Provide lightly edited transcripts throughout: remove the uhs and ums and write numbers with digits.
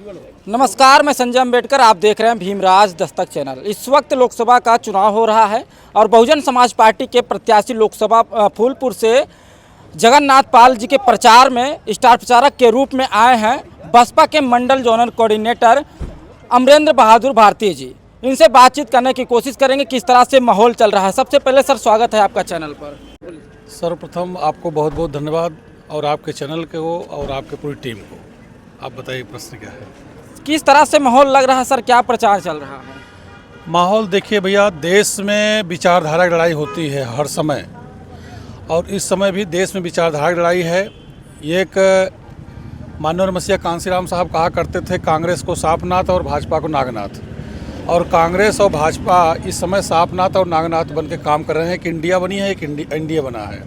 नमस्कार, मैं संजय अम्बेडकर। आप देख रहे हैं भीमराज दस्तक चैनल। इस वक्त लोकसभा का चुनाव हो रहा है और बहुजन समाज पार्टी के प्रत्याशी लोकसभा फूलपुर से जगन्नाथ पाल जी के प्रचार में स्टार प्रचारक के रूप में आए हैं बसपा के मंडल जोनल कोऑर्डिनेटर अमरेंद्र बहादुर भारती जी। इनसे बातचीत करने की कोशिश करेंगे किस तरह से माहौल चल रहा है। सबसे पहले सर, स्वागत है आपका चैनल पर। सर्वप्रथम आपको बहुत बहुत धन्यवाद और आपके चैनल को और आपके पूरी टीम को। आप बताइए प्रश्न क्या है। किस तरह से माहौल लग रहा है सर, क्या प्रचार चल रहा है? माहौल देखिए भैया, देश में विचारधारा की लड़ाई होती है हर समय, और इस समय भी देश में विचारधारा की लड़ाई है। ये एक माननीय मसीहा कांसीराम साहब कहा करते थे, कांग्रेस को सांपनाथ और भाजपा को नागनाथ। और कांग्रेस और भाजपा इस समय सांपनाथ और नागनाथ बन के काम कर रहे हैं। एक इंडिया बनी है, एक इंडिया बना है,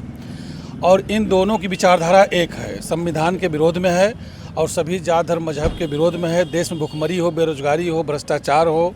और इन दोनों की विचारधारा एक है, संविधान के विरोध में है और सभी जात धर्म मजहब के विरोध में है। देश में भुखमरी हो, बेरोजगारी हो, भ्रष्टाचार हो,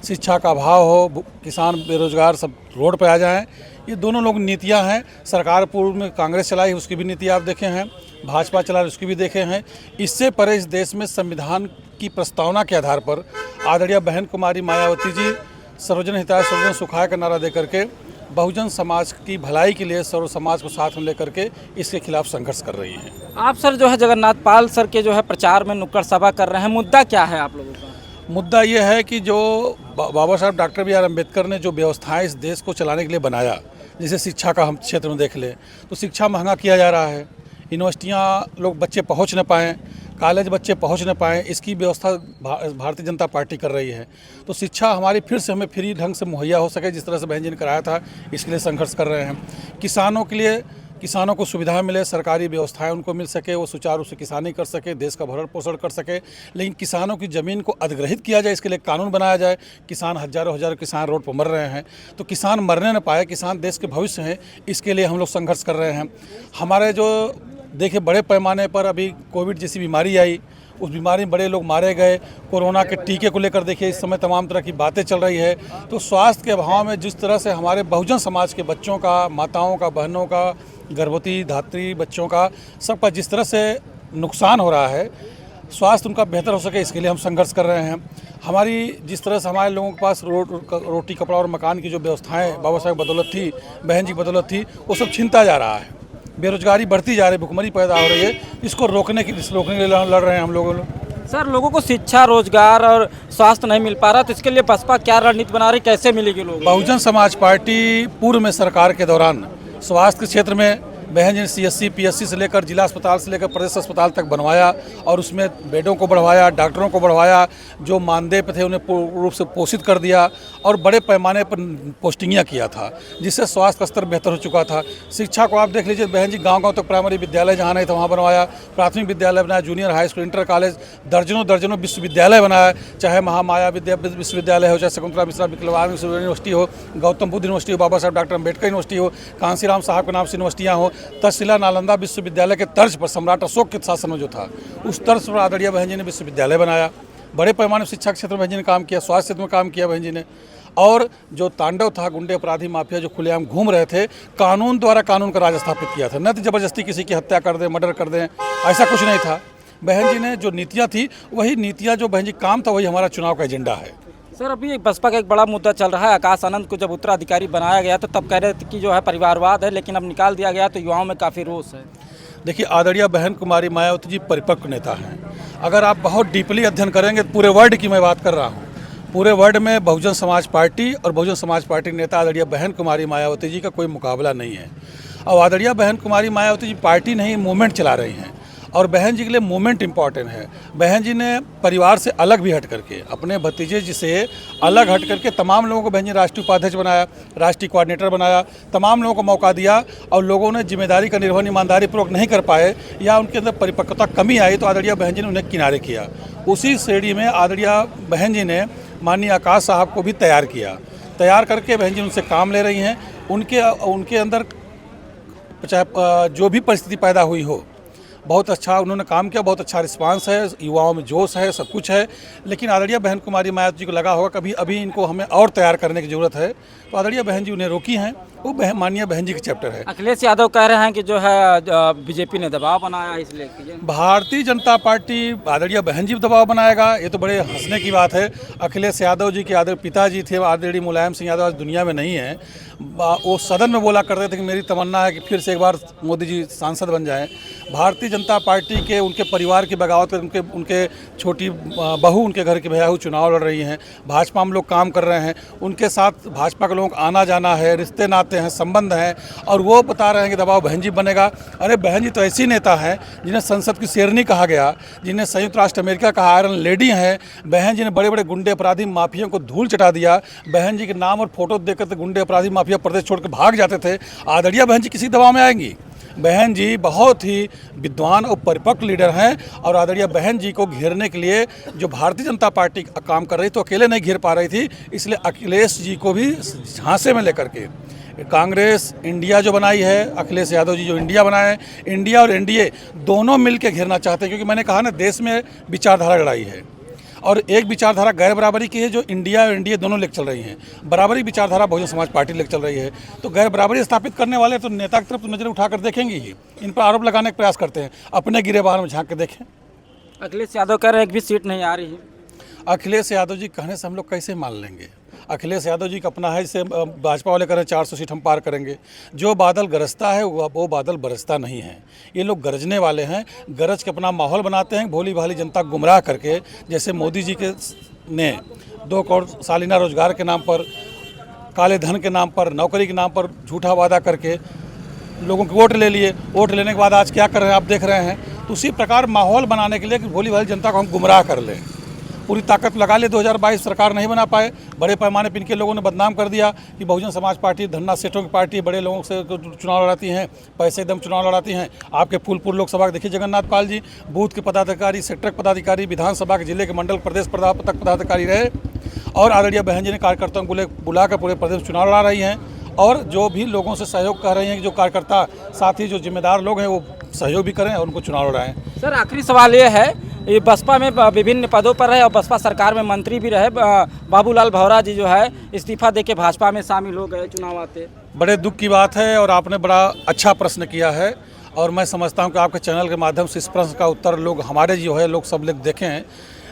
शिक्षा का अभाव हो, किसान बेरोजगार सब रोड पर आ जाएं, ये दोनों लोग नीतियां हैं। सरकार पूर्व में कांग्रेस चलाई, उसकी भी नीतियां आप देखे हैं, भाजपा चला उसकी भी देखे हैं। इससे परे इस देश में संविधान की प्रस्तावना के आधार पर आदरणीय बहन कुमारी मायावती जी सर्वजन हिताय सर्वजन सुखाय का नारा दे करके बहुजन समाज की भलाई के लिए सर्व समाज को साथ में लेकर के इसके खिलाफ संघर्ष कर रही हैं। आप सर जो है जगन्नाथ पाल सर के जो है प्रचार में नुक्कड़ सभा कर रहे हैं, मुद्दा क्या है आप लोगों का? मुद्दा ये है कि जो बाबा साहब डॉक्टर बी.आर. अम्बेडकर ने जो व्यवस्थाएं इस देश को चलाने के लिए बनाया, जैसे शिक्षा का हम क्षेत्र में देख लें तो शिक्षा महंगा किया जा रहा है, यूनिवर्सिटियाँ लोग बच्चे पहुँच न पाएँ, कॉलेज बच्चे पहुंच न पाएँ, इसकी व्यवस्था भारतीय जनता पार्टी कर रही है। तो शिक्षा हमारी फिर से हमें फ्री ढंग से मुहैया हो सके, जिस तरह से बहन जी ने कराया था, इसके लिए संघर्ष कर रहे हैं। किसानों के लिए, किसानों को सुविधा मिले, सरकारी व्यवस्थाएं उनको मिल सके, वो सुचारू रूप से किसानी कर सके, देश का भरण पोषण कर सके। लेकिन किसानों की ज़मीन को अधिग्रहित किया जाए, इसके लिए कानून बनाया जाए। किसान हजारों किसान रोड पर मर रहे हैं, तो किसान मरने न पाए, किसान देश के भविष्य हैं, इसके लिए हम लोग संघर्ष कर रहे हैं। हमारे जो देखिए बड़े पैमाने पर अभी कोविड जैसी बीमारी आई, उस बीमारी में बड़े लोग मारे गए। कोरोना के टीके को लेकर देखिए इस समय तमाम तरह की बातें चल रही है। तो स्वास्थ्य के अभाव में जिस तरह से हमारे बहुजन समाज के बच्चों का, माताओं का, बहनों का, गर्भवती धात्री बच्चों का, सबका जिस तरह से नुकसान हो रहा है, स्वास्थ्य उनका बेहतर हो सके, इसके लिए हम संघर्ष कर रहे हैं। हमारी जिस तरह से हमारे लोगों के पास रोटी कपड़ा और मकान की जो व्यवस्थाएँ बाबा साहब की बदौलत थी, बहन जी की बदौलत थी, वो सब छिनता जा रहा है। बेरोजगारी बढ़ती जा रही है, भुखमरी पैदा हो रही है, इसको रोकने के लिए लड़ रहे हैं हम लोग। सर, लोगों को शिक्षा, रोजगार और स्वास्थ्य नहीं मिल पा रहा, तो इसके लिए बसपा क्या रणनीति बना रही, कैसे मिलेगी लोग? बहुजन समाज पार्टी पूर्व में सरकार के दौरान स्वास्थ्य के क्षेत्र में बहन जी ने CSC, PSC से लेकर जिला अस्पताल से लेकर प्रदेश अस्पताल तक बनवाया, और उसमें बेडों को बढ़वाया, डॉक्टरों को बढ़वाया, जो मानदेय पे थे उन्हें पूर्ण रूप से पोषित कर दिया, और बड़े पैमाने पर पोस्टिंगियाँ किया था, जिससे स्वास्थ्य का स्तर बेहतर हो चुका था। शिक्षा को आप देख लीजिए, बहन जी गाँव तक प्राइमरी विद्यालय जहाँ नहीं था वहाँ बनवाया, प्राथमिक विद्यालय बनाया, junior high school, inter college, दर्जनों विश्वविद्यालय बनाया, चाहे महामाया विश्वविद्यालय हो, चाहे शकुंतला मिश्रा विकलांग यूनिवर्सिटी हो, गौतम बुद्ध यूनिवर्सिटी हो, बाबा साहब डॉक्टर अम्बेडकर यूनिवर्सिटी हो, कांसीराम साहब के नाम से यूनिवर्सिटियाँ हो, तक्षशिला नालंदा विश्वविद्यालय के तर्ज पर सम्राट अशोक के शासन में जो था, उस तर्ज पर आदरणीय बहन जी ने विश्वविद्यालय बनाया। बड़े पैमाने पर शिक्षा के क्षेत्र में बहन जी ने काम किया, स्वास्थ्य क्षेत्र में काम किया बहन जी ने। और जो तांडव था, गुंडे अपराधी माफिया जो खुलेआम घूम रहे थे, कानून द्वारा कानून का राज स्थापित किया था, न तो जबरदस्ती किसी की हत्या कर दें, मर्डर कर दें, ऐसा कुछ नहीं था। बहन जी ने जो नीतियाँ थी, वही नीतियाँ जो बहन जी काम था, वही हमारा चुनाव का एजेंडा है। सर, अभी बसपा का एक बड़ा मुद्दा चल रहा है। आकाश आनंद को जब उत्तराधिकारी बनाया गया तो तब कह रहे थे कि जो है परिवारवाद है, लेकिन अब निकाल दिया गया तो युवाओं में काफ़ी रोष है। देखिए, आदरणीय बहन कुमारी मायावती जी परिपक्व नेता हैं। अगर आप बहुत डीपली अध्ययन करेंगे, पूरे वर्ल्ड की मैं बात कर रहा हूँ, पूरे वर्ल्ड में बहुजन समाज पार्टी और बहुजन समाज पार्टी नेता आदरणीय बहन कुमारी मायावती जी का कोई मुकाबला नहीं है। और आदरणीय बहन कुमारी मायावती जी पार्टी नहीं, मूवमेंट चला रही हैं, और बहन जी के लिए मूवमेंट इम्पॉर्टेंट है। बहन जी ने परिवार से अलग भी हट करके, अपने भतीजे जी से अलग हट करके तमाम लोगों को बहन जी राष्ट्रीय उपाध्यक्ष बनाया, राष्ट्रीय कोऑर्डिनेटर बनाया, तमाम लोगों को मौका दिया, और लोगों ने जिम्मेदारी का निर्वहन ईमानदारी पूर्वक नहीं कर पाए या उनके अंदर परिपक्वता कमी आई, तो आदरणीय बहन जी ने उन्हें किनारे किया। उसी श्रेणी में आदरणीय बहन जी ने माननीय आकाश साहब को भी तैयार किया, तैयार करके बहन जी उनसे काम ले रही हैं। उनके अंदर चाहे जो भी परिस्थिति पैदा हुई हो, बहुत अच्छा उन्होंने काम किया, बहुत अच्छा रिस्पांस है, युवाओं में जोश है, सब कुछ है। लेकिन आदरणीय बहन कुमारी मायावती जी को लगा होगा कभी अभी इनको हमें और तैयार करने की ज़रूरत है, तो आदरणीय बहन जी उन्हें रोकी हैं। वो माननीय बहन जी के चैप्टर है। अखिलेश यादव कह रहे हैं कि जो है बीजेपी ने दबाव बनाया इसलिए कि भारतीय जनता पार्टी आदरणीय बहन जी दबाव बनाएगा, ये तो बड़े हंसने की बात है। अखिलेश यादव जी के आदरणीय पिताजी थे आदरणीय मुलायम सिंह यादव, आज दुनिया में नहीं है। वो सदन में बोला करते थे कि मेरी तमन्ना है कि फिर से एक बार मोदी जी सांसद बन जाएं। भारतीय जनता पार्टी के उनके परिवार की बगावत कर उनके छोटी बहू उनके घर के भैया चुनाव लड़ रही हैं। भाजपा में लोग काम कर रहे हैं, उनके साथ भाजपा के लोगों का आना जाना है, रिश्ते नाते हैं, संबंध हैं, और वो बता रहे हैं कि दबाव बहन जी बनेगा। अरे बहन जी तो ऐसी नेता हैं जिन्हें संसद की शेरनी कहा गया, जिन्हें संयुक्त राष्ट्र अमेरिका कहा आयरन लेडी हैं। बहन जी ने बड़े बड़े गुंडे अपराधी माफियों को धूल चटा दिया। बहन जी के नाम और फोटो देखकर तो गुंडे अपराधी माफिया प्रदेश छोड़ कर भाग जाते थे। आदरणीय बहन जी किसी दबाव में आएंगी? बहन जी बहुत ही विद्वान और परिपक्व लीडर हैं, और आदरणीय बहन जी को घेरने के लिए जो भारतीय जनता पार्टी काम कर रही तो अकेले नहीं घेर पा रही थी, इसलिए अखिलेश जी को भी झांसे में लेकर के कांग्रेस इंडिया जो बनाई है, अखिलेश यादव जी जो इंडिया बनाए, इंडिया और एनडीए दोनों मिल के घेरना चाहते हैं। क्योंकि मैंने कहा ना, देश में विचारधारा लड़ाई है, और एक विचारधारा गैर बराबरी की है जो इंडिया और एनडीए दोनों लेकर चल रही हैं। बराबरी विचारधारा बहुजन समाज पार्टी लेकर चल रही है। तो गैर बराबरी स्थापित करने वाले तो नेता की तरफ तो नजर उठाकर देखेंगे ही, इन पर आरोप लगाने का प्रयास करते हैं। अपने गिरेबान में झांक के देखें। अखिलेश यादव कह रहे हैं एक भी सीट नहीं आ रही है। अखिलेश यादव जी कहने से हम लोग कैसे मान लेंगे? अखिलेश यादव जी का अपना है, जैसे भाजपा वाले कह रहे हैं 400 सीट हम पार करेंगे। जो बादल गरजता है वो बादल बरसता नहीं है। ये लोग गरजने वाले हैं, गरज के अपना माहौल बनाते हैं, भोली भाली जनता गुमराह करके। जैसे मोदी जी के ने 2 करोड़ सालाना रोजगार के नाम पर, काले धन के नाम पर, नौकरी के नाम पर झूठा वादा करके लोगों के वोट ले लिए। वोट लेने के बाद आज क्या कर रहे हैं आप देख रहे हैं। तो उसी प्रकार माहौल बनाने के लिए कि भोली भाली जनता को हम गुमराह कर लें, पूरी ताकत लगा ले। 2022 सरकार नहीं बना पाए, बड़े पैमाने पर इनके लोगों ने बदनाम कर दिया कि बहुजन समाज पार्टी धन्ना सेठों की पार्टी, बड़े लोगों से चुनाव लड़ाती हैं, पैसे दम चुनाव लड़ाती हैं। आपके फूलपुर लोकसभा के देखिए जगन्नाथ पाल जी, बूथ के पदाधिकारी, सेक्टर के पदाधिकारी, विधानसभा के जिले के मंडल प्रदेश तक पदाधिकारी रहे, और आदरणीय बहन जी ने कार्यकर्ताओं को बुलाकर पूरे प्रदेश में चुनाव लड़ा रही हैं। और जो भी लोगों से सहयोग कर रही हैं कि जो कार्यकर्ता साथी जो जिम्मेदार लोग हैं वो सहयोग भी करें और उनको चुनाव लड़ाएं। सर आखिरी सवाल ये है, ये बसपा में विभिन्न पदों पर रहे और बसपा सरकार में मंत्री भी रहे, बाबूलाल भौरा जी जो है इस्तीफा देके भाजपा में शामिल हो गए चुनाव आते। बड़े दुख की बात है, और आपने बड़ा अच्छा प्रश्न किया है, और मैं समझता हूं कि आपके चैनल के माध्यम से इस प्रश्न का उत्तर लोग हमारे जो है लोग सब लोग देखें।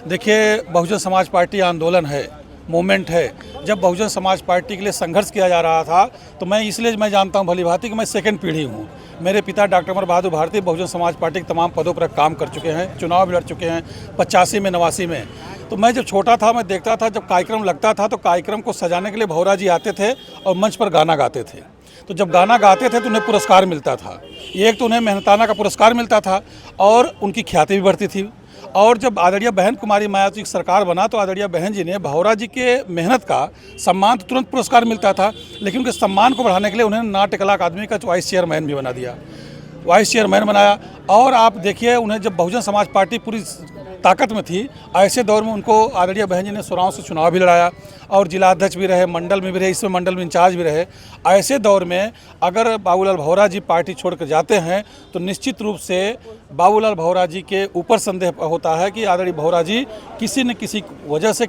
देखिए, बहुजन समाज पार्टी आंदोलन है, मूवमेंट है। जब बहुजन समाज पार्टी के लिए संघर्ष किया जा रहा था तो मैं जानता हूं भली भांति कि मैं सेकंड पीढ़ी हूं। मेरे पिता डॉक्टर अमर बहादुर भारती बहुजन समाज पार्टी के तमाम पदों पर काम कर चुके हैं, चुनाव भी लड़ चुके हैं 85 में 89 में। तो मैं जब छोटा था मैं देखता था, जब कार्यक्रम लगता था तो कार्यक्रम को सजाने के लिए भौरा जी आते थे और मंच पर गाना गाते थे। तो जब गाना गाते थे तो उन्हें पुरस्कार मिलता था। एक तो उन्हें मेहनताना का पुरस्कार मिलता था और उनकी ख्याति भी बढ़ती थी। और जब आदरणीय बहन कुमारी मायावती की सरकार बना तो आदरणीय बहन जी ने भौरा जी के मेहनत का सम्मान तो तुरंत पुरस्कार मिलता था, लेकिन उनके सम्मान को बढ़ाने के लिए उन्हें नाट्य कला अकादमी का वाइस चेयरमैन भी बना दिया, वाइस चेयरमैन बनाया। और आप देखिए, उन्हें जब बहुजन समाज पार्टी पूरी ताकत में थी, ऐसे दौर में उनको आदरणीय बहन जी ने सुराव से चुनाव भी लड़ाया और जिला अध्यक्ष भी रहे, मंडल में भी रहे, इसमें मंडल में इंचार्ज भी रहे। ऐसे दौर में अगर बाबूलाल भौरा जी पार्टी छोड़कर जाते हैं तो निश्चित रूप से बाबूलाल भौरा जी के ऊपर संदेह होता है कि आदरणीय भौरा जी किसी न किसी वजह से